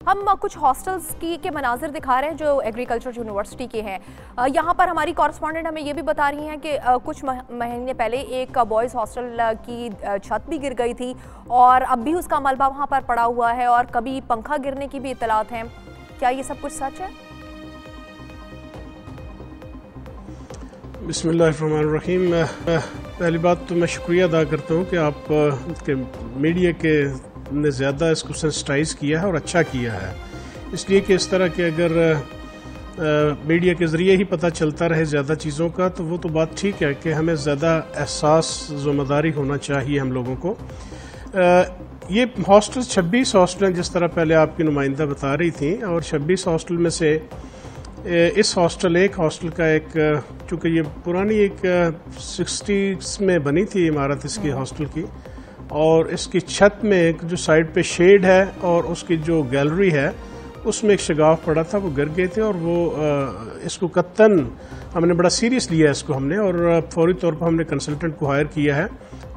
ہم کچھ ہاسٹلز کے مناظر دکھا رہے ہیں جو ایگریکلچر یونیورسٹی کے ہیں. یہاں پر ہماری کورسپونڈنٹ ہمیں یہ بھی بتا رہی ہیں کہ کچھ مہینے پہلے ایک بوائز ہاسٹل کی چھت بھی گر گئی تھی اور اب بھی اس کا ملبہ وہاں پر پڑا ہوا ہے اور کبھی پنکھا گرنے کی بھی اطلاعات ہیں. کیا یہ سب کچھ سچ ہے؟ بسم اللہ الرحمن الرحیم. پہلی بات تو میں شکریہ ادا کرتا ہوں کہ آپ کے میڈیا کے نے زیادہ اس کو سینسٹائز کیا ہے اور اچھا کیا ہے، اس لیے کہ اس طرح کے اگر میڈیا کے ذریعے ہی پتہ چلتا رہے زیادہ چیزوں کا تو وہ تو بات ٹھیک ہے کہ ہمیں زیادہ احساس ذمہ داری ہونا چاہیے ہم لوگوں کو. یہ ہاسٹل 26 ہاسٹل ہیں جس طرح پہلے آپ کی نمائندہ بتا رہی تھیں، اور 26 ہاسٹل میں سے اس ایک ہاسٹل کا ایک، چونکہ یہ پرانی ایک 60s میں بنی تھی عمارت اس کی ہاسٹل کی، اور اس کی چھت میں ایک جو سائڈ پہ شیڈ ہے اور اس کی جو گیلری ہے اس میں ایک شگاف پڑا تھا، وہ گر گئے تھے. اور وہ اس کو قطعاً ہم نے بڑا سیریس لیا اس کو ہم نے، اور فوری طور پر ہم نے کنسلٹنٹ کو ہائر کیا ہے،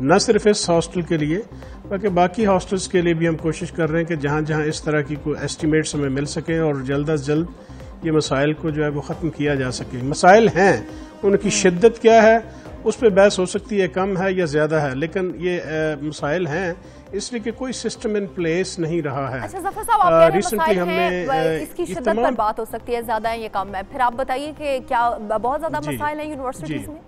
نہ صرف اس ہاسٹل کے لیے بلکہ باقی ہاسٹلز کے لیے بھی. ہم کوشش کر رہے ہیں کہ جہاں جہاں اس طرح کی کوئی ایسٹیمیٹس ہمیں مل سکیں اور جلد از جلد یہ مسائل کو جو ہے وہ ختم کیا جا سکے. مسائل ہیں، ان کی شدت کیا ہے اس پہ بحث ہو سکتی ہے، کم ہے یا زیادہ ہے، لیکن یہ مسائل ہیں اس لیے کہ کوئی سسٹم ان پلیس نہیں رہا ہے. اچھا ظفر صاحب، آپ کہہ رہے ہیں مسائل ہیں، اس کی شدت پر بات ہو سکتی ہے، زیادہ ہے یا کم ہے. پھر آپ بتائیے کہ کیا بہت زیادہ مسائل ہیں یونیورسٹیز میں؟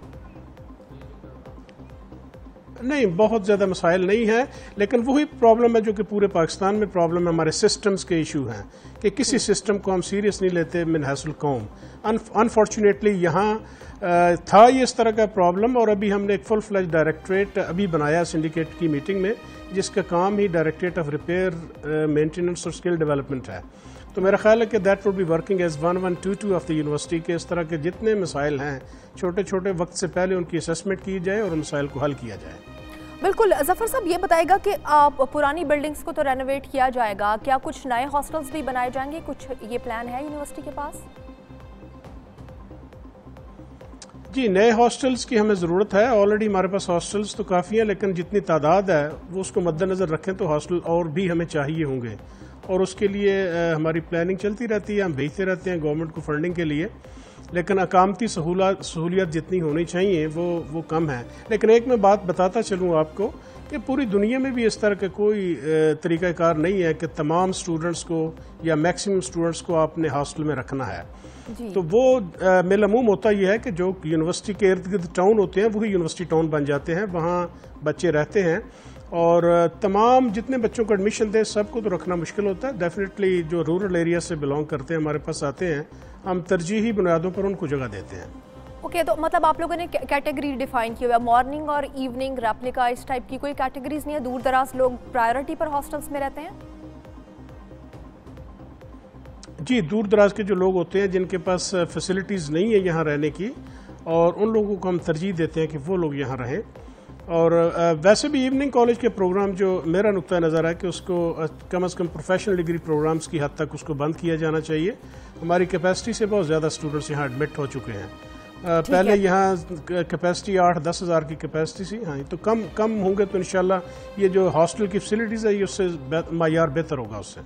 نہیں، بہت زیادہ مسائل نہیں ہیں، لیکن وہی پرابلم ہے جو کہ پورے پاکستان میں پرابلم ہے. ہمارے سسٹمز کے ایشو ہیں کہ کسی سسٹم کو ہم سیریس نہیں لیتے من حیث القوم. انفارچونیٹلی یہاں تھا یہ اس طرح کا پرابلم، اور ابھی ہم نے ایک فل فلیج ڈائریکٹریٹ ابھی بنایا سنڈیکیٹ کی میٹنگ میں، جس کا کام ہی ڈائریکٹریٹ آف ریپیئر مینٹیننس اور اسکل ڈیولپمنٹ ہے. تو میرا خیال ہے کہ that would be working as 1122 of the university کے. اس طرح کے جتنے مسائل ہیں چھوٹے چھوٹے وقت سے پہلے ان کی اسیسمنٹ کی جائے اور مسائل کو حل کیا جائے. بالکل. ظفر صاحب یہ بتائے گا کہ آپ پرانی بلڈنگز کو تو رینوویٹ کیا جائے گا، کیا کچھ نئے ہاسٹلز بھی بنائے جائیں گے؟ کچھ یہ پلان ہے یونیورسٹی کے پاس؟ جی، نئے ہاسٹلز کی ہمیں ضرورت ہے. آلریڈی ہمارے پاس ہاسٹلز تو کافی ہیں، لیکن جتنی تعداد ہے وہ اس کو مد نظر رکھیں تو ہاسٹل اور بھی ہمیں چاہیے ہوں گے، اور اس کے لیے ہماری پلاننگ چلتی رہتی ہے. ہم بھیجتے رہتے ہیں گورنمنٹ کو فنڈنگ کے لیے، لیکن اقامتی سہولیات جتنی ہونی چاہیے وہ کم ہے. لیکن ایک میں بات بتاتا چلوں آپ کو کہ پوری دنیا میں بھی اس طرح کا کوئی طریقہ کار نہیں ہے کہ تمام سٹوڈنٹس کو یا میکسیمم سٹوڈنٹس کو آپ نے ہاسٹل میں رکھنا ہے. تو وہ بالعموم ہوتا یہ ہے کہ جو یونیورسٹی کے ارد گرد ٹاؤن ہوتے ہیں وہی یونیورسٹی ٹاؤن بن جاتے ہیں، وہاں بچے رہتے ہیں، اور تمام جتنے بچوں کو ایڈمیشن دیں سب کو تو رکھنا مشکل ہوتا ہے. ڈیفینیٹلی جو رورل ایریا سے بلانگ کرتے ہیں ہمارے پاس آتے ہیں، ہم ترجیحی بنیادوں پر ان کو جگہ دیتے ہیں. اوکے، تو مطلب آپ لوگوں نے کیٹیگری ڈیفائن کی ہوا ہے، مارننگ اور ایوننگ ریپلیکا اس ٹائپ کی کوئی کیٹیگریز نہیں ہے؟ دور دراز لوگ پرائیورٹی پر ہاسٹلز میں رہتے ہیں؟ جی، دور دراز کے جو لوگ ہوتے ہیں جن کے پاس فیسلٹیز نہیں ہے یہاں رہنے کی، اور ان لوگوں کو ہم ترجیح دیتے ہیں کہ وہ لوگ یہاں رہیں. اور ویسے بھی ایوننگ کالج کے پروگرام جو میرا نقطہ نظر ہے کہ اس کو کم از کم پروفیشنل ڈگری پروگرامز کی حد تک اس کو بند کیا جانا چاہیے. ہماری کیپیسٹی سے بہت زیادہ اسٹوڈنٹس یہاں ایڈمٹ ہو چکے ہیں. پہلے یہاں کیپیسٹی 8-10 ہزار کی کیپیسٹی سی، ہاں تو کم ہوں گے تو انشاءاللہ یہ جو ہاسٹل کی فیسلٹیز ہے یہ اس سے معیار بہتر ہوگا اس سے.